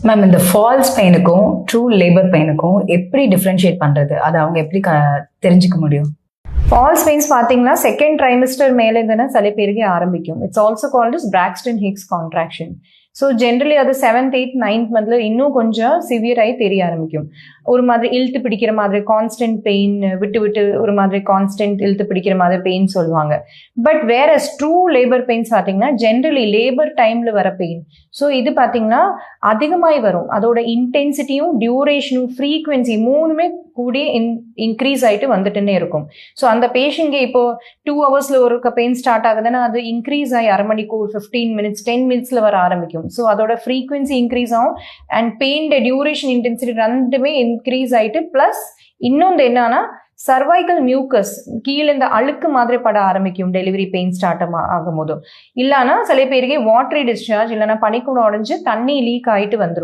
Ma'am, இந்த falls பெயினுக்கும் true labour பெயினுக்கும் எப்படி differentiate பண்றது? அதை அவங்க எப்படி தெரிஞ்சுக்க முடியும்? ஃபால்ஸ் பெயின்ஸ் பார்த்தீங்கன்னா செகண்ட் ட்ரைமிஸ்டர் மேலே தானே சில பேருக்கு ஆரம்பிக்கும். It's also called is Braxton Hicks contraction. So generally அது 7th 8th 9th மந்த்ல இன்னும் கொஞ்சம் சிவியராகி தெரிய ஆரம்பிக்கும். ஒரு மாதிரி இழுத்து பிடிக்கிற மாதிரி கான்ஸ்டன்ட் பெயின், விட்டு விட்டு ஒரு மாதிரி கான்ஸ்டன்ட் இழுத்து பிடிக்கிற மாதிரி பெயின் சொல்லுவாங்க. பட் வேற ட்ரூ லேபர் பெயின்ஸ் பார்த்தீங்கன்னா ஜென்ரலி லேபர் டைம்ல வர பெயின். ஸோ இது பார்த்தீங்கன்னா அதிகமாகி வரும். அதோட இன்டென்சிட்டியும் டியூரேஷனும் ஃப்ரீக்வன்சி மூணுமே கூடி இன்க்ரீஸ் ஆகிட்டு வந்துட்டுன்னே இருக்கும். ஸோ அந்த பேஷண்ட்ಗೆ இப்போ 2 hours ஒரு பெயின் ஸ்டார்ட் ஆகுதுன்னா அது இன்க்ரீஸ் ஆகி அரை மணிக்கூர் 15 minutes 10 minutes வர ஆரம்பிக்கும். ஸோ அதோட ஃப்ரீக்வன்சி இன்க்ரீஸ் ஆகும் அண்ட் பெயின் டியூரேஷன் இன்டென்சிட்டி ரெண்டுமே இன்க்ரீஸ் ஆகிட்டு ப்ளஸ் இன்னொன்று என்னன்னா சர்வைக்கல் மியூக்கஸ் கீழே இந்த அழுக்கு மாதிரி பட ஆரம்பிக்கும் டெலிவரி பெயின் ஸ்டார்ட் ஆகும் போதும். இல்லைன்னா சில பேருக்கு வாட்டரி டிஸ்சார்ஜ் இல்லைன்னா பனிக்கூட உடஞ்சு தண்ணி லீக் ஆகிட்டு வந்துடும்.